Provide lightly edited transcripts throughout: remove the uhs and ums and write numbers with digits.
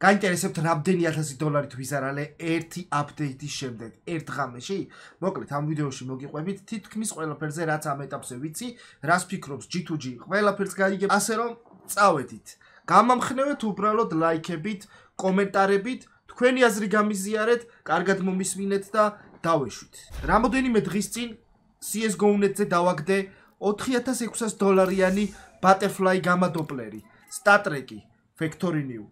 გაინტერესებთ რამდენი 1000 დოლარით ვიზარალე ერთი აპდეიტის შემდეგ ერთ ღამეში? მოკლედ ამ ვიდეოში მოგიყვებით თითქმის ყველაფერზე, რაც ამ ეტაპზე ვიცი, რას ფიქრობს G2G, ყველაფერს გაიგებ, ასე რომ წავედით. გამამხნევეთ უბრალოდ ლაიქებით, კომენტარებით, თქვენი აზრი გამიზიარეთ, კარგად მომისმინეთ და დავეშვით. რამოდენიმე დღის წინ CS:GO-net-ზე დავაგდე 4600 დოლარიანი Butterfly Gamma Doppler-ი, StatTrek-ი, Factory New.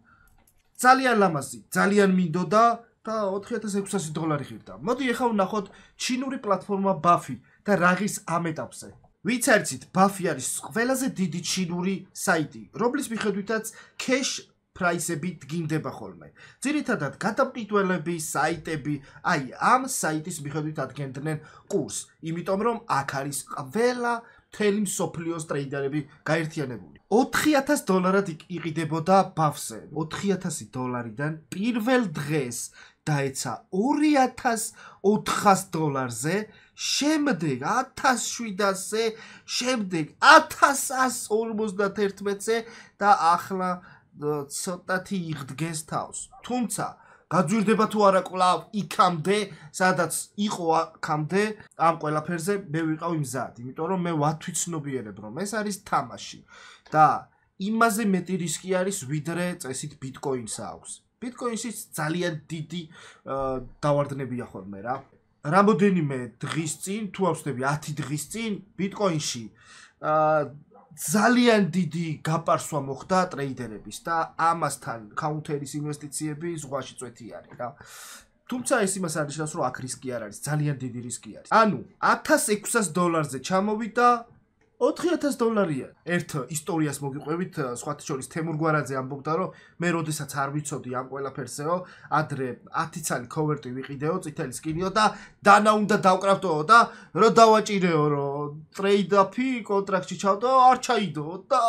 ძალიან ლამაზი, ძალიან მინდოდა და 4600 დოლარი ღირდა. მოდი ახლა ვნახოთ ჩინური პლატფორმა Buffy და რა ღირს ამ ეტაპზე. ვიც არცით, Buffy არის ყველაზე დიდი ჩინური საიტი, რომლის მიხედვითაც cash პრაისები დგინდება ხოლმე. ძირითადად გადამყიდველები, საიტები, აი ამ საიტის მიხედვით ადგენდნენ კურსს, იმიტომ რომ აქ არის ყველა მთელი მსოფლიოს ტრეიდერები გაერთიანებული. 4000 დოლარად იყიდებოდა Buffy-ზე. 4000 დოლარიდან პირველ დღეს დაეცა 2400 დოლარზე, შემდეგ 1700-ზე, შემდეგ 1151-ზე და ახლა ცოტათი იღდგეს თავს. თუმცა გაძვირდება თუ არა კვლავ იქამდე, სადაც იყო აქამდე, ამ ყველაფერზე მე ვიყავი მზად, იმიტომ რომ მე ვათვიცნობიერებ, რომ ეს არის თამაში და იმაზე მეტი რისკი არის, ვიდრე წესით ბიტკოინს აქვს. ბიტკოინსიც ძალიან დიდი დავარდნებია ხოლმე რა. რამოდენიმე დღის წინ, თუ ავსდები 10 დღის წინ, ბიტკოინში ძალიან დიდი გაპარსვა მოხდა ტრეიდერების და ამასთან კაუნტერის ინვესტიციები ზღვაში წვეთი არის რა. თუმცა ეს იმას არ ნიშნავს, რომ აქ რისკი არ არის, ძალიან დიდი რისკი არის. ანუ 1600 დოლარზე ჩამოვიდა 4000 დოლარია. ერთ ისტორიას მოგიყვებით, სხვათა შორის თემურ გვარაძე ამბობდა, რომ მე როდესაც არ ვიცოდი ამ ყველაფერსეო, ადრე 10 ცალი ქოვერტი ვიყიდეო, წითელი სკინიო და დანა უნდა დავკრავდოო და რომ დავაჭირეო, რომ ტრეიდაფი კონტრაქტში ჩავდო, არ ჩაიდო და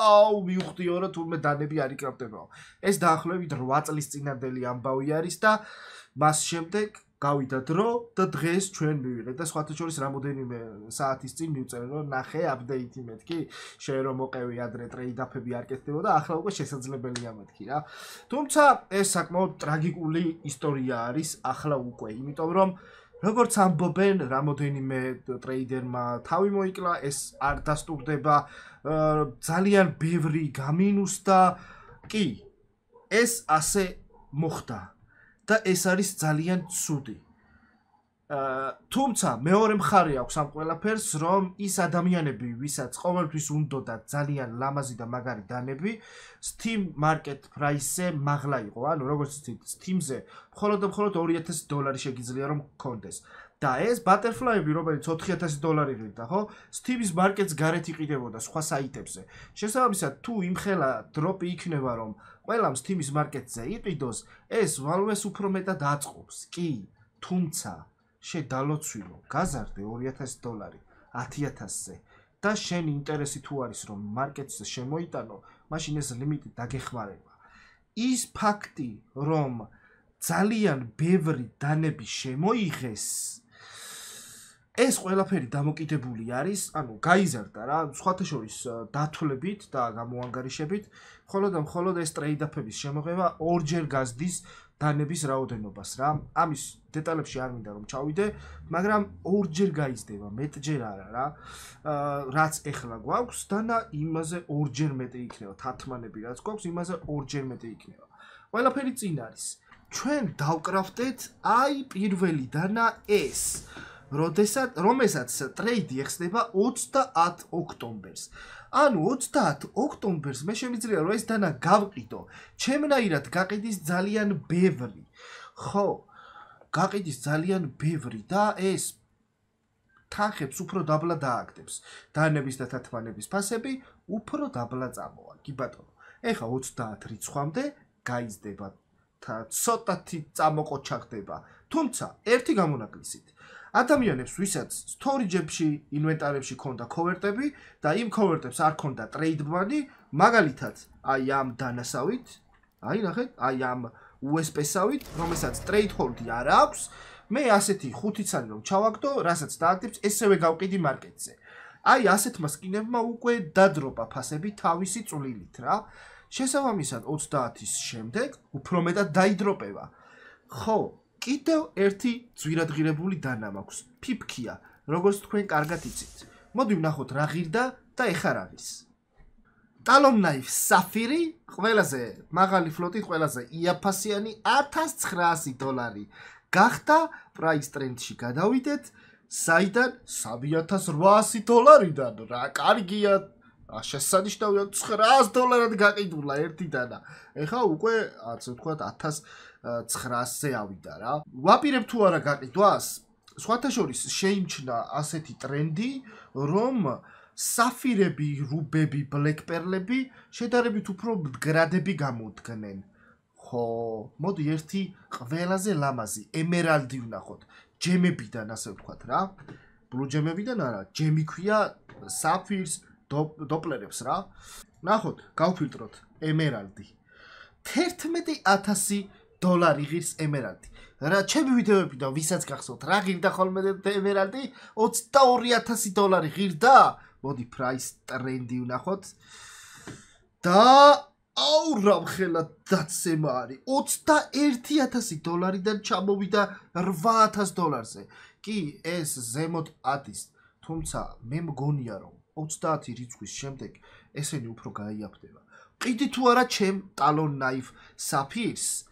მივხვდიო, რომ თურმე დანები არ იკრავდებაო. ეს დაახლოებით 8 წლის წინანდელი ამბავი არის და მას შემდეგ გავიდა დრო და დღეს ჩვენ მივიღეთ და სხვათა შორის რამოდენიმე საათის წინ მივწერე რომ ნახე აპდეიტი მეთქი, შენ რომ მოყევი ადრე ტრეიდაფები არ კეთდებოდა, ახლა უკვე შესაძლებელია მეთქი რა. თუმცა ეს საკმაოდ ტრაგიკული ისტორია არის ახლა უკვე, იმიტომ რომ როგორც ამბობენ, რამოდენიმე ტრეიდერმა თავი მოიკლა, ეს არ დასტურდება, ძალიან ბევრი გამინუსდა. კი, ეს ასე მოხდა. და ეს არის ძალიან ცუდი. თუმცა მეორე მხარე აქვს ამ ყველაფერს, რომ ის ადამიანები, ვისაც ყოველთვის უნდოდა ძალიან ლამაზი და მაგარი დანები, Steam Market Price-ზე მაღლა იყო. ანუ როგორც ვთქვით, Steam-ზე მხოლოდ 2000 დოლარი შეგიძლია რომ გქონდეს. და ეს Butterfly-ები, რომელიც 4000 დოლარი ღირდა, ხო? Steam-ის მარკეტს გარეთ იყიდებოდა სხვა საიტებზე. შესაბამისად, თუ იმხელა დროპი იქნება, რომ ყველამ Steam-ის მარკეტზე იყიდოს, ეს Valve-ს უფრო მეტად აწყობს. კი, თუმცა შენ დალოცვილო, გაზარდე 2000 დოლარი 10000-ზე და შენ ინტერესი თუ არის, რომ მარკეტზე შემოიტანო, მაშინ ეს ლიმიტი დაგეხმარება. ის ფაქტი, რომ ძალიან ბევრი დანები შემოიღეს, ეს ყველაფერი დამოკიდებული არის, ანუ გაიზარდა რა, სხვათა შორის დათვლებით და გამოანგარიშებით, მხოლოდ ეს ტრეიდაფების შემოღება ორჯერ გაზდის დანების რაოდენობას რა. ამის დეტალებში არ მინდა რომ ჩავიდე, მაგრამ ორჯერ გაიზრდება, მეტჯერ არა რა. რაც ეხლა გვაქვს, დანა იმაზე ორჯერ მეტი იქნება, თათმანები რაც გვაქვს, იმაზე ორჯერ მეტი იქნება. ყველაფერი წინ არის. ჩვენ დავკრავდეთ აი პირველი დანა ეს. რომელსაც ტრეიდი ეხსნება 30 ოქტომბერს. ანუ 30 ოქტომბერს მე შემიძლია რომ ეს დანა გავყიდო. ჩემნაირად გაყიდის ძალიან ბევრი. ხო, გაყიდის ძალიან ბევრი და ეს თანხებს უფრო დაბლა დააგდებს. დანების და თათმანების ფასები უფრო დაბლა წამოვა. კი ბატონო. ეხა 30 რიცხვამდე გაიზრდება და ცოტათი წამოყოჩა ხდება. თუმცა ერთი გამონაკლისით ადამიანებს, ვისაც სტორიჯებში, ინვენტარებში ქონდა ქოვერტები და იმ ქოვერტებს არ ქონდა ტრეიდ მანი, მაგალითად, აი ამ დანასავით, აი ნახეთ, აი ამ USP-სავით, რომელსაც ტრეიდ ჰოლდი არ აქვს, მე ასეთი 5 ცალი რომ ჩავაგდო, რასაც დააგდებს, ესევე გავყიდი მარკეტზე. აი ასეთმა სკინებმა უკვე დადროპა ფასები თავისი წვლილით რა. შესაბამისად 30-ის შემდეგ უფრო მეტად დაიდროპება. ხო, კიდევ ერთი ძვირადღირებული დანა მაქვს. ფიფქია, როგორც თქვენ კარგად იცით. მოდი ვნახოთ რა ღირდა და ეხა რა ღირს. Talon Knife Sapphire, ყველაზე მაღალი ფლოტით, ყველაზე იაფასიანი $1900. გახდა price trend-ში გადავიდეთ, საიდან $3800-დან. რა კარგია, შესანიშნავია $900 გაყიდულა ერთი დანა. ეხა უკვე ასე ვთქვათ 1900-ზე ავიდა რა. ვაპირებ თუ არა გაყიდვას? სხვათა შორის შეიმჩნდა ასეთი ტრენდი, რომ საფირები, რუბები, ბლეკპერლები შედარებით უფრო მდგრადები გამოდგნენ. ხო, მოდი ერთი ყველაზე ლამაზი ემერალდი ვნახოთ. ჯემებიდან ასე ვთქვათ რა. ბლუ ჯემებიდან არა, ჯემი ქვია საფირს დოპლერებს რა. ნახოთ, გავფილტროთ ემერალდი. $11,000 ღირს ემერალდი. რა ჩემი ვიდეოებიდან ვისაც გახსოვთ რა ღირდა ხოლმე ემერალდი? $22,000 ღირდა. მოდი price ტრენდი ვნახოთ. და აუ რა ხელა დაცემა არის. $21,000-დან ჩამოვიდა $8,000-ზე. კი, ეს ზემოთ ადის, თუმცა მე მგონია რომ 30 რიცხვის შემდეგ ესენი უფრო გაიაფდება. ყიდი თუ არა ჩემ Talon Knife Sapphire-ს.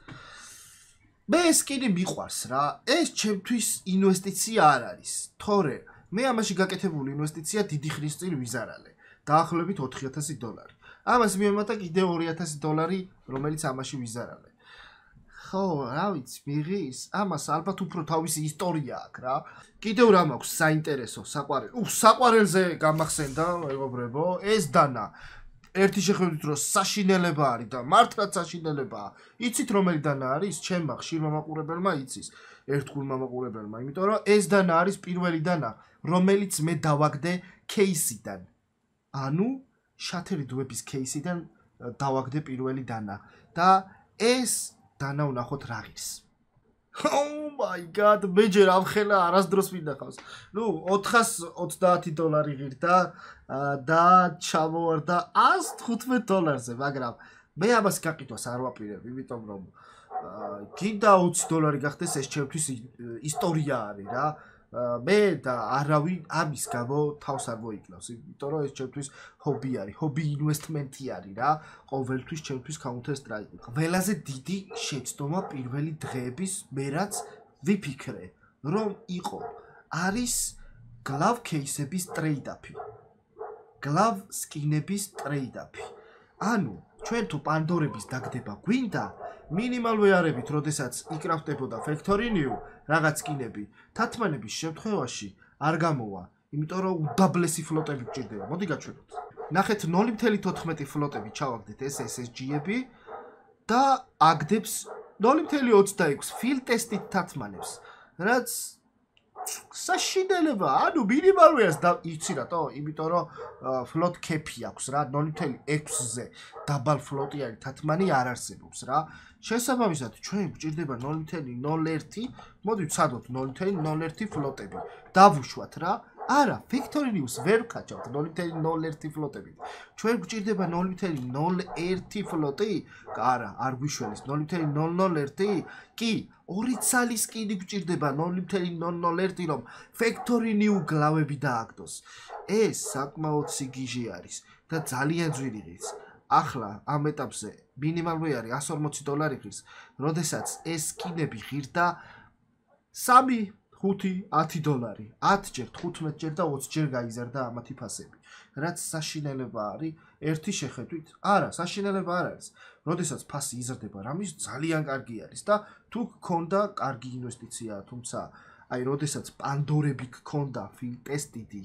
მე ეს კიდე მიყვარს რა. ეს ჩემთვის ინვესტიცია არ არის. თორე მე ამაში გაკეთებული ინვესტიცია დიდი ხნის წინ ვიზარალე. დაახლოებით $4,000. ამას მიემატა კიდე $2,000, რომელიც ამაში ვიზარალე. ხო, რა ვიცი, მიღის, ამას ალბათ უფრო თავისი ისტორია აქვს რა. კიდევ რა მაქვს საინტერესო, საყვარელ. საყვარელზე გამახსენდა, მეგობრებო, ეს დანა. ერთი შეხედვით რომ საშინელება არის და მართლაც საშინელებაა. იცით რომელი დანა არის? ჩემმა ხშირმა მაყურებელმა იცის. ერთგულმა მაყურებელმა, იმიტომ რომ ეს დანა არის პირველი დანა, რომელიც მე დავაგდე кейსიდან. ანუ Shattered Web-ის кейსიდან დავაგდე პირველი დანა და ეს დანა ვნახოთ რა ღირს. Oh my god, მე ჯერ ამ ხელა არასდროს მინახავს. ნუ $430 ღირდა და ჩამოვარდა $115-ზე, მაგრამ მე ამას გაყიდვას არ ვაპირებ, იმიტომ რომ გინდა $20 გახდეს ეს ჩემთვის ისტორია არის რა. მე და არავინ ამის გამო თავს არ მოიკლავს, იმიტომ რომ ეს ჩემთვის ჰობი არის, ჰობი ინვესტმენტი არის რა. ყოველთვის ჩემთვის Counter Strike. ყველაზე დიდი შეცდომა პირველი დღეების მე რაც ვიფიქრე, რომ იყო არის glove case-ების trade-up-ი. Glove skin-ების trade-up-ი. ანუ ჩვენ თუ პანდორების დაგდება გვინდა, minimal ვეარებით, როდესაც იკრაფტებოდა Factory New რაღაც სკინები, თათმანების შემთხვევაში არ გამოვა, იმიტომ რომ უდაბლესი ფლოტები გჭირდება. მოდი გაჩვენოთ. ნახეთ 0.14 ფლოტები ჩავაგდეთ ეს SSG-ები და აგდებს 0.26 field test-ით თათმანებს, რაც საშინელება, ანუ მინიმალურია და იცი რატო? იმიტომ რომ ფლოტ კეპი აქვს რა, 0.6-ზე დაბალ ფლოტი არის, თათმანი არ არსებობს რა. შესაბამისად, ჩვენ გვჭირდება 0.01, მოდი ვცადოთ 0.01 ფლოტები. დავუშვათ რა. არა, Factory News ვერ ვკაჭავთ 0.01 ფლოტებით. ჩვენ გვჭირდება 0.01 ფლოტი? არა, არ გვიშველის 0.001. კი, 2 ცალის სკინი გვჭირდება 0.001, რომ Factory New გლავები დააგდოს. ეს საკმაოდ სიგიჟე არის და ძალიან ძვირი ღირს. ახლა ამ ეტაპზე მინიმალური არის $140 ღირს, როდესაც ეს სკინები ღირდა 3, 5, $10. 10 ჯერ, 15 ჯერ და 20 ჯერ გაიზარდა ამათი ფასები. რაც საშინელება არის ერთი შეხედვით. არა, საშინელება არ არის. როდესაც ფასი იზრდება, რამის ძალიან კარგი არის და თუ გქონდა კარგი ინვესტიცია, თუმცა აი როდესაც პანდორები გქონდა field test-ი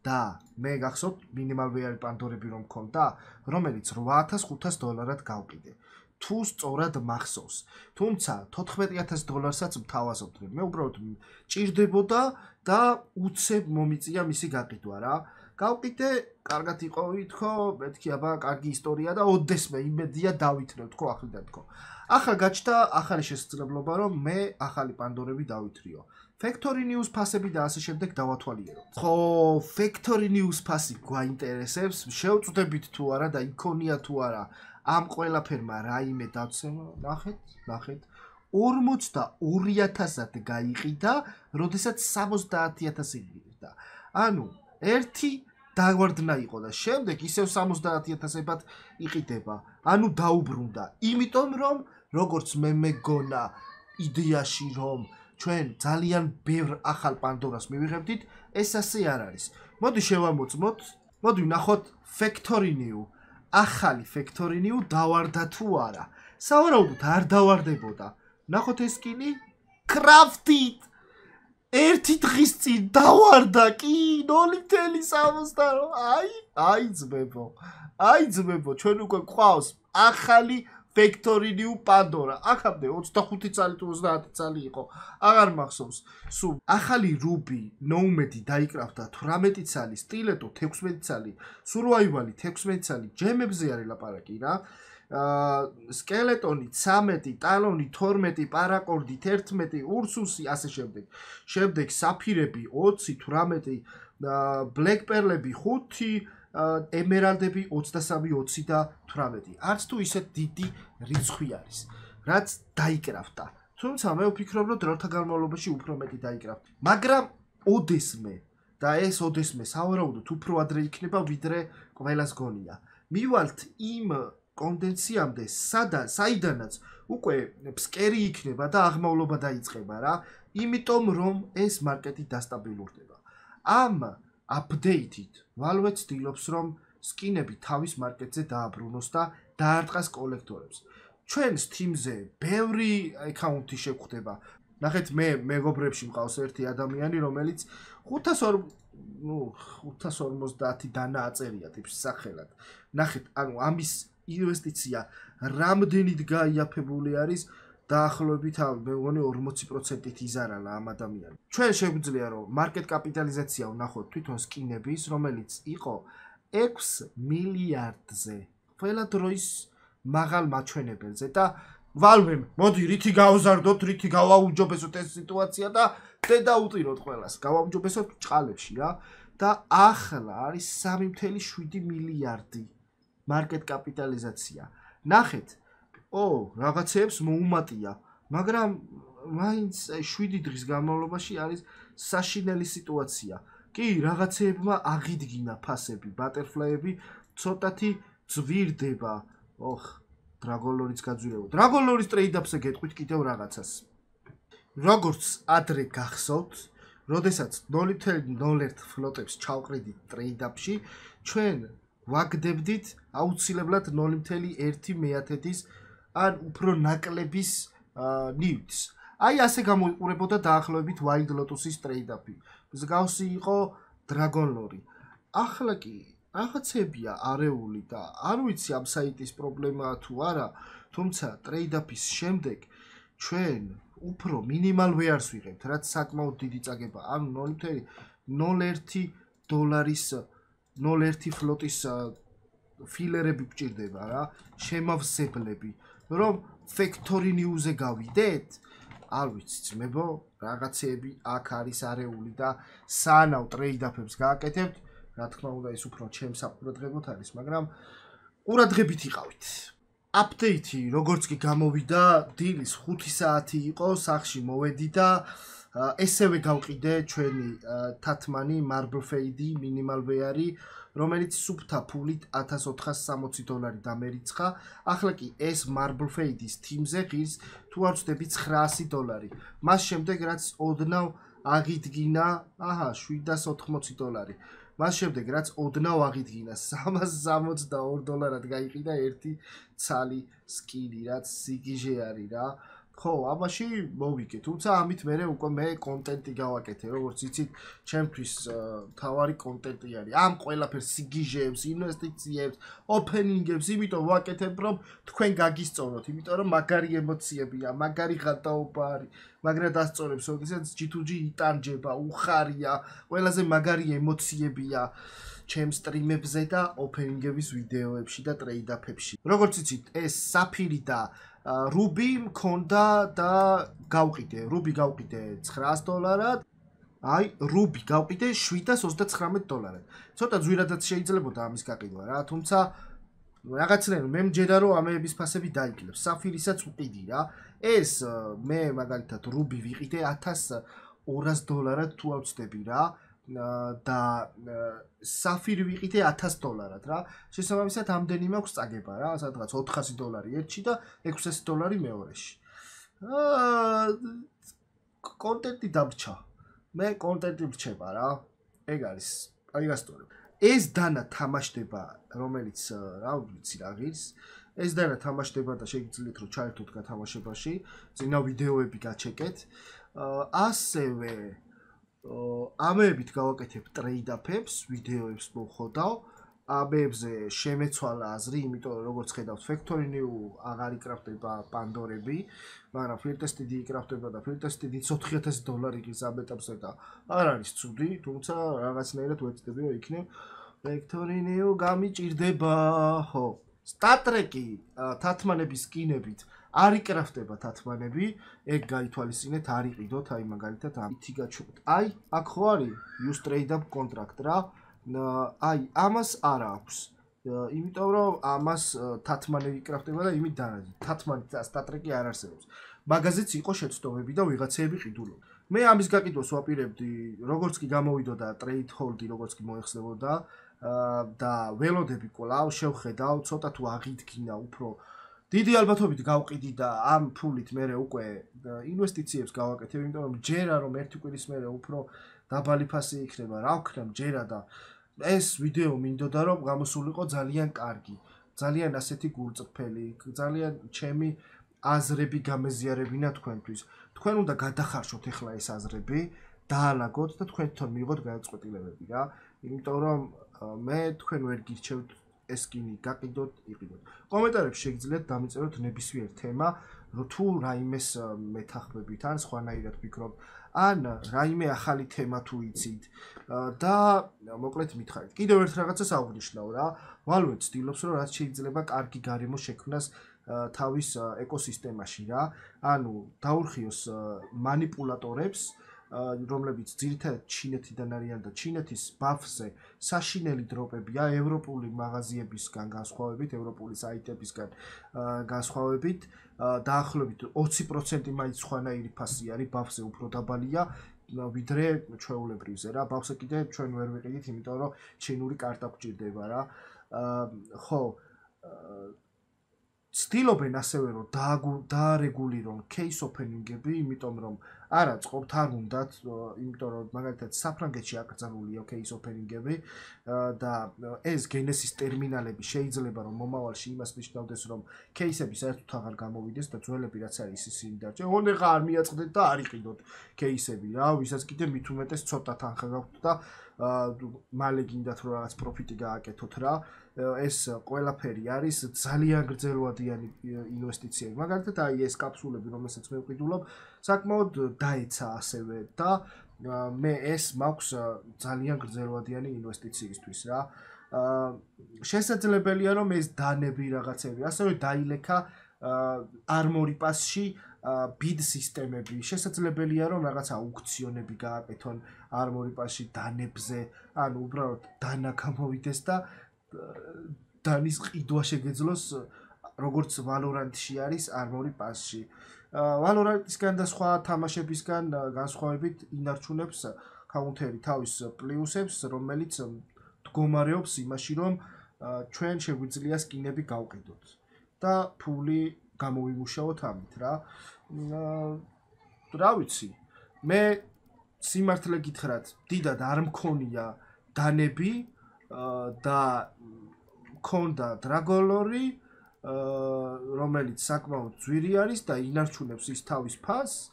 და მე გახსოვთ minimal VR პანდორები რომ მქონდა, რომელიც $8,500-ად გავყიდე. თუ სწორად მახსოვს. თუმცა $14,000-საც მთავაზობდნენ. მე უბრალოდ ჭირდებოდა და უცებ მომიწია მისი გაყიდვა რა. გავყიდე, კარგად იყო ვითქო, მეთქი აბა კარგი ისტორია და ოდესმე იმედია დავითრევ თქო ახლიდან თქო. ახლა გაჩნდა ახალი შესაძლებლობა რომ მე ახალი პანდორები დავითრიო. Factory News ფასები და ასე შემდეგ დავათვალიეროთ. ხო, Factory News ფასი გვაინტერესებს, შევწვდებით თუ არა და იქონია თუ არა ამ ყველაფერმა რაიმე დაცემა, ნახეთ 42,000-ად გაიყიდა, როდესაც 70,000 იყიდა. ანუ ერთი დავარდნა იყო და შემდეგ ისევ 70,000-ებად იყიდება. ანუ დაუბრუნდა. იმიტომ რომ როგორც მე მეგონა იდეაში რომ ჩვენ ძალიან ბევრ ახალ პანდორას მივიღებდით, ეს ასე არ არის. მოდი შევამოწმოთ, მოდი ვნახოთ Factory-New, ახალი Factory-New დავარდა თუ არა. სავარაუდოდ არ დავარდებოდა. ნახოთ ეს სკინი Crafted. ერთი დღის წინ დავარდა კი 0.68. აი ძმებო, ჩვენ უკვე გვყავს ახალი Factory-New Pandora. აქამდე 25 წალი თუ 30 წალი იყო. აღარ მახსოვს. სულ ახალი Ruby Nomad-ი დაიკრავდა 18 წალი, Stiletto 16 წალი, Survival 16 წალი, ჯემებზე არის ლაპარაკი რა. Skeleton-ი 13, Talon-ი 12, Paracord-ი 11, Ursus-ი ასე შემდეგ. შემდეგ საფირები 20, 18, Black Pearl-ები 5, Emerald-ები 23, 20 და 18. არც თუ ისეთ დიდი რიცხვი არის, რაც დაიკრავდა. თუმცა მე ვფიქრობ, რომ დროთა განმავლობაში უფრო მეტი დაიკრავდა. მაგრამ ოდესმე და ეს ოდესმე სავარაუდოდ უფრო ადრე იქნება, ვიდრე ყველას გონია. მივალთ იმ კონდენციამდე, საიდანაც უკვე ფსკერი იქნება და აღმავლობა დაიწყება რა, იმიტომ რომ ეს მარკეტი დასტაბილურდება. ამ აპდეიტით Valve ცდილობს რომ სკინები თავის მარკეტზე დააბრუნოს და დაარტყას კოლექტორებს. ჩვენ Steam-ზე ბევრი აკაუნტი შეგვხვდება. ნახეთ, მე მეგობრებში მყავს ერთი ადამიანი, რომელიც 550 დანა აწერია ტიპს სახელად. ნახეთ, ანუ ამის ინვესტიცია რამდენით გაიაფებული არის დაახლოებით მე მგონი 40%-ით იზარალა ამ ადამიანს. ჩვენ შეგვიძლია რომ მარკეტ კაპიტალიზაცია ვნახოთ თვითონ სკინების, რომელიც იყო 6 მილიარდზე. ყველა დროის მაღალ მაჩვენებელზე და Valve-მ მოდი რითი გავზარდოთ, რითი გავაუმჯობესოთ ეს სიტუაცია და დაუტიროთ ყველას. გავაუმჯობესოთ ჭყალებში რა. და ახლა არის 3.7 მილიარდი მარკეტ კაპიტალიზაცია. ნახეთ, რაღაცებს მოუმატია, მაგრამ მაინც 7 დღის განმავლობაში არის საშინელი სიტუაცია. კი, რაღაცეებმა აღიდგინა ფასები, ბატერფლაიები ცოტათი ძვირდება. Dragon Lord-იც გაძვირებო. Dragon Lord-ის ტრეიდაპზე გეტყვით კიდევ რაღაცას. როგორც ადრე გახსოვთ, როდესაც 0.01 ფლოტებს ჩავყრიდით ტრეიდაპში, ჩვენ ვაგდებდით აუცილებლად 0.1/1000-ის ან უფრო ნაკლების ნივთს. აი ასე გამოიყურებოდა დაახლოებით Wild Lotus-ის ტრეიდაპი. მსგავსი იყო Dragon Lord-ი. ახლა კი რაღაცებია არეული და არ ვიცი ამ საიტის პრობლემაა თუ არა, თუმცა ტრეიდაპის შემდეგ ჩვენ უფრო მინიმალ ვეარს ვიღებთ, რაც საკმაოდ დიდი წაგება. ანუ 0.01 0.1 ფლოტის ფილერები გვჭირდება რა, შემავსებლები, რომ Factory-New-ზე გავიდეთ. არ ვიცი, ძმებო, რაღაცეები აქ არის არეული და სანავ ტრეიდაპებს გააკეთებთ, რა თქმა უნდა, ის უფრო ჩემს საყურადღებოდ არის, მაგრამ ყურადღებით იყავით. აპდეიტი, როგორც კი გამოვიდა, დილის 5 საათი იყო, სახში მოვედი და ესევე გავყიდე ჩვენი თათმანი Marble Fade Minimal Wear-ი, რომელიც სუფთა ფულით $1460 დამერიცხა. ახლა კი ეს Marble Fade-ის Steam-ზე ღირს თუ არ ვცდები $900. მას შემდეგ რაც ოდნავ აღიდგინა, $780. მას შემდეგ რაც ოდნავ აღიდგინა $362 გაიყიდა ერთი ცალი სკინი, რაც სიგიჟე არის რა. ხო, ამაში მოვიგე, თუმცა ამით მერე უკვე მე კონტენტი გავაკეთე, როგორც იცით, ჩემთვის თავარი კონტენტი არის. ამ ყველაფერს სიგიჟეებს, ინვესტიციებს, ოპენინგებს, იმიტომ ვაკეთებ, რომ თქვენ გაგისწოროთ, იმიტომ რომ მაგარი ემოციებია, მაგარი ღატაობა არის, მაგრა დასწორებს, როდესაც G2G იტანჯება, უხარია, ყველაზე მაგარი ემოციებია ჩემ სტრიმებზე და ოპენინგების ვიდეოებში და ტრეიდაპებში. როგორც იცით, ეს საფირი და Ruby მქონდა და გავყიდე. Ruby გავყიდე $900. აი, Ruby გავყიდე $739. ცოტა ძვირადაც შეიძლებოდა ამის გაყიდვა რა, თუმცა რაღაცნაირად მე მჯერა რომ ამეების ფასები დაიკლებს. საფირისაც ვყიდი რა. ეს მე მაგალითად რუბი ვიყიდე $1200 თუ არ ვცდები რა. და საფირი ვიყიდე $1000 რა. შესაბამისად ამდენი მაქვს წაგება რა, სადღაც $400 ერთში და $600 მეორეში. კონტენტი დამრჩა. მე კონტენტი ვრჩება რა. ეგ არის. აი გასწორებ. ეს დანა თამაშდება, რომელიც რა ვიცი რა ღირს. ეს დანა თამაშდება და შეგიძლიათ რომ ჩაერთოთ გათამაშებაში. წინა ვიდეოები გაჩეკეთ. ასევე ამეებით გავაკეთებ ტრეიდ-აფებს, ვიდეოებს მოვხოდავ. ამებზე შემეცვალა აზრი, იმიტომ რომ როგორც ხედავთ, Factory New აღარ იკრაფტება პანდორები, მაგრამ Filtested იკრაფტება და Filtested $4000 იქის ამ ეტაპზე და არ არის ცუდი, თუმცა რაღაცნაირად ვეცდები რომ იქნებ Factory New გამიჭირდება, ხო. Star Trek-ი თათმანების სკინებით არ იკრაფტება თათმანები, ეგ გაითვალისწინეთ, არ იყიდოთ, აი მაგალითად ამითი გაჩვენოთ. აი, აქ ხო არის use trade-up contract რა. აი, ამას არ აქვს. იმიტომ რომ ამას თათმანები იკრაფტება და იმით დანაძი. თათმანი და Star Trek-ი არ არსებობს. მაგაზეც იყო შეცდომები და ვიღაცეები ყიდულობდნენ. მე ამის გაკიდვას ვაპირებდი, როგორც კი გამოვიდოდა trade hold-ი, როგორც კი მოეხსნებოდა და ველოდები კვლავ შევხედავ, ცოტა თუ აღიდგინა უფრო დიდი ალბათობით გავყიდი და ამ ფულით მე უკვე ინვესტიციებს გავაკეთებ, იმიტომ რომ ჯერა რომ ერთი კვირის მერე უფრო დაბალი ფასი იქნება, რა ვქნა ჯერა და ეს ვიდეო მინდოდა რომ გამოსულიყო ძალიან კარგი, ძალიან ასეთი გულწრფელი, ძალიან ჩემი აზრები გამეზიარებინა თქვენთვის. თქვენ უნდა გადახარშოთ ახლა ეს აზრები, დაალაგოთ და თქვენ თვითონ მიიღოთ გადაწყვეტილებები რა. იმიტომ რომ მე თქვენ ვერ გირჩევთ ეს კინი გაყიდოთ, იყიდოთ. კომენტარებში შეგიძლიათ დამიწეროთ ნებისმიერ თემა, რომ თუ რაიმეს მეთანხმებით ან სხვანაირად ვფიქრობთ, ან რაიმე ახალი თემა თუ იცით და მოკლედ მითხარით. კიდევ ერთ რაღაცას აღვნიშნავ რა. Valve ცდილობს რომ რაც შეიძლება კარგი გარემო შექმნას თავის ეკოსისტემაში რა. ანუ დაურხიოს манипуляტორებს, რომლებიც ძირითადად ჩინეთიდან არიან და ჩინეთის ბაფზე საშინელი დროპებია ევროპული მაღაზიებისგან განსხვავებით, ევროპული საიტებისგან განსხვავებით, დაახლოებით 20% მაინც სხვანაირი ფასი არის, ბაფზე უფრო დაბალია, ვიდრე ჩვეულებრივზე რა. ბაფზე კიდე ჩვენ ვერ ვიყიდით, იმიტომ რომ ჩინური კარტა გვჭირდება რა. ხო, ცდილობენ ასევე რომ დაარეგულირონ case opening-ები, იმიტომ რომ არა წყობთ არ უნდათ, იმიტომ რომ მაგალითად საფრანგეთში აკრძალულია case opening-ები და ეს Genesis ტერმინალები შეიძლება რომ მომავალში იმას ნიშნავდეს რომ case-ები საერთოდ აღარ გამოვიდეს და ძველები რაც არის ისინი დარჩენ. ეხლა არ მიაწყდეთ და არ იყიდოთ case-ები რა, ვისაც კიდე მით უმეტეს ცოტა თანხა გაქვთ და მალე გინდათ რომ რაღაც პროფიტი გააკეთოთ რა. ეს ყველაფერი არის ძალიან გრძელვადიანი ინვესტიციები. მაგალითად, აი ეს კაფსულები, რომელსაც მე ვყიდულობ, საკმაოდ დაეცა ასევე და მე ეს მაქვს ძალიან გრძელვადიანი ინვესტიციისთვის რა. შესაძლებელია რომ ეს დანები რაღაცები, ასევე დაილექა Armory Pass-ში bid სისტემები. შესაძლებელია რომ რაღაც აუქციონები გააკეთონ Armory Pass-ში დანებზე, ანუ უბრალოდ დანა გამოვიდეს და დანის ყიდვა შეგეძლოს როგორც Valorant-ში არის Armory Pass-ში. Valorant-ისგან და სხვა თამაშებისგან განსხვავებით ინარჩუნებს counter-ი თავის პლუსებს, რომელიც მდგომარეობს იმაში, რომ ჩვენ შეგვიძლია სკინები გავყიდოთ და ფული გამოვიმუშაოთ ამით რა. რა ვიცი, მე სიმართლე გითხრათ, დიდად არ მქონია დანები და მქონდა დრაგოლორი, რომელიც საკმაოდ ძვირი არის და ინარჩუნებს ის თავის ფასს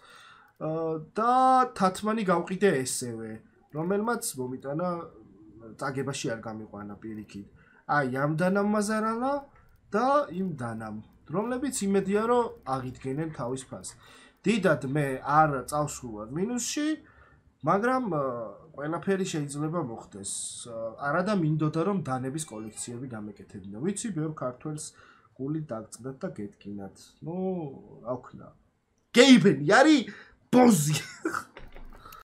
და თათმანი გავყიდე ესევე, რომელმაც მომიტანა წაგებაში არ გამიყვანა პირიქით. აი ამ დანამ მაზარალა და იმ დანამ, რომლებიც იმედია რომ აღიდგენენ თავის ფასს. დიდად მე არ წავსულვარ მინუსში, მაგრამ ყველაფერი შეიძლება მოხდეს. არადა მინდოდა რომ დანების კოლექციები გამეკეთებინა. ვიცი, ბევრ ქართველს გული დაგწყდათ და გეტკინათ. რა ვქნა. გეიბენი არის ბოზი.